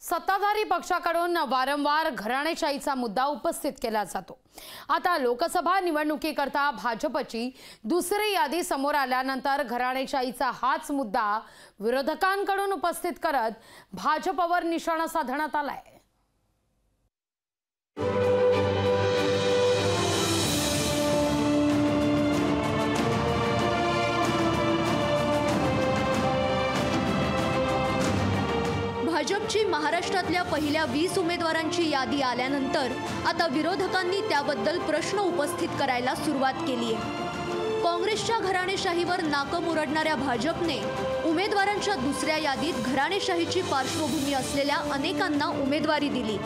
सत्ताधारी पक्षाकडून वारंवार घराणेशाहीचा मुद्दा उपस्थित केला जातो। आता लोकसभा निवडणुकीकरता भाजपची दुसरी यादी समोर आल्यानंतर घराणेशाहीचा हाच मुद्दा विरोधकांकडून उपस्थित करत भाजपवर निशाणा साधण्यात आलाय। भाजपची महाराष्ट्रातल्या पहिल्या 20 उमेदवारांची यादी आल्यानंतर आता विरोधकांनी त्याबद्दल प्रश्न उपस्थित करायला सुरुवात केली आहे। काँग्रेसच्या घराणेशाहीवर नाकं मुरडणाऱ्या भाजपने उमेदवारांच्या दुसऱ्या यादीत घराणेशाहीची पार्श्वभूमी असलेल्या अनेकांना उमेदवारी दिली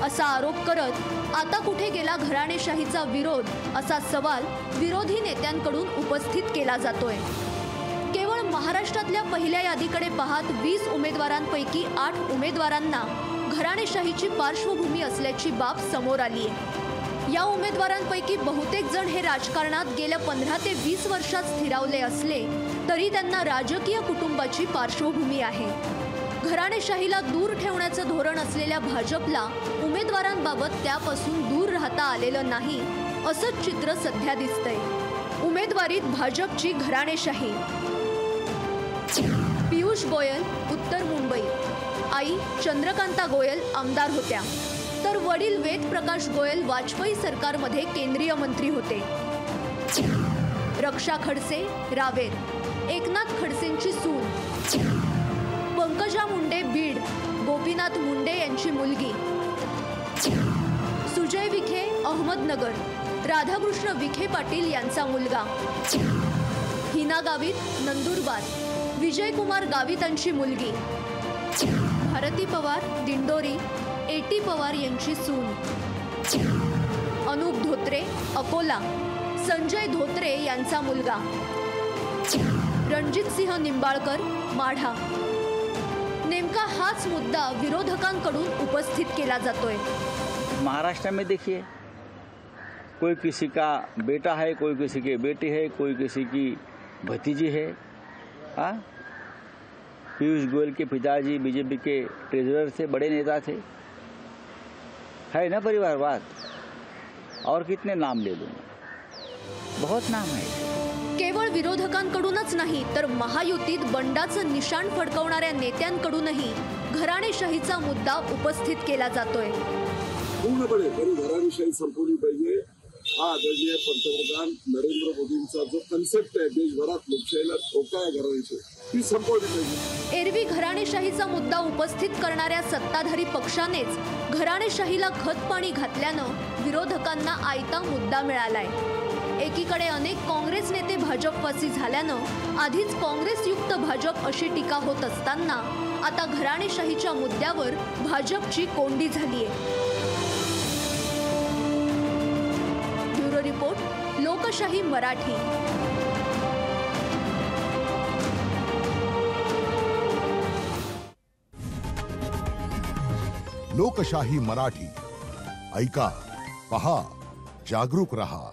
असा आरोप करत आता कुठे गेला घराणेशाहीचा विरोध असा सवाल विरोधी नेत्यांकडून उपस्थित केला जातोय। केवळ महाराष्ट्रातल्या पहिल्या यादीकडे पाहत 20 उमेदवारांपैकी 8 उमेदवारांना घराणेशाहीची पार्श्वभूमी असल्याची बाब समोर आली आहे। या उमेदवारांपैकी बहुतेक जण हे राजकारणात गेल्या 15 ते 20 वर्षात स्थिरावले असले तरी त्यांना राजकीय कुटुंबाची पार्श्वभूमी आहे। घराणेशाहीला दूर ठेवण्याचं धोरण असलेल्या भाजपला उमेदवारांबाबत त्यापासून दूर राहता आलेलं नाही असंच चित्र सध्या दिसतंय। उमेदवारीत भाजपची घराणेशाही। पियुष गोयल उत्तर मुंबई, आई चंद्रकांता गोयल आमदार होत्या, तर वडील वेद प्रकाश गोयल वाजपेयी सरकारमध्ये केंद्रीय मंत्री होते। रक्षा खडसे रावेर, एकनाथ खडसेंची सून। पंकजा मुंडे बीड, गोपीनाथ मुंडे यांची मुलगी। सुजय विखे अहमदनगर, राधाकृष्ण विखे पाटील यांचा मुलगा। हिना गावित नंदुरबार, विजय कुमार गावितांची मुलगी। भारती पवार दिंडोरी, एटी पवार यांची सून। अनुप धोत्रे अकोला, संजय धोत्रे यांचा मुलगा। रणजित सिंह निंबाळकर माढा। नेमका हाच मुद्दा विरोधकांकडून उपस्थित केला जातोय। महाराष्ट्र में देखिए, कोई किसी का बेटा है, कोई किसी की बेटी है, कोई किसी की भतीजी है। पीयूष गोयल के पिताजी बीजेपी के ट्रेजरर थे, बड़े नेता थे, है ना परिवारवाद। और कितने नाम ले लूँ, बहुत नाम है। केवळ विरोधकांकडूनच नाही तर महायुतीत बंडाचं निशाण फडकवणाऱ्या नेत्यांकडूनही घराणेशाहीचा मुद्दा उपस्थित केला जातोय। पूर्णपणे घराणेशाही संपवली पाहिजे हा आदरणीय पंतप्रधान नरेंद्र मोदींचा जो कन्सेप्ट आहे, देशभरात लोकशाहीला धोका आहे घराणेशाही, ती संपवली पाहिजे। एरवी घराणेशाहीचा मुद्दा उपस्थित करणाऱ्या सत्ताधारी पक्षानेच घराणेशाहीला खतपाणी घातल्यानं विरोधकांना आयता मुद्दा मिळालाय। एकीकडे अनेक काँग्रेस नेते भाजपवासी झाल्यानं आधीच काँग्रेसयुक्त भाजप अशी टीका होत असताना आता घराणेशाहीच्या मुद्द्यावर भाजपची कोंडी झाली आहे। ब्युरो रिपोर्ट, लोकशाही मराठी। लोकशाही मराठी ऐका, पहा, जागरूक रहा।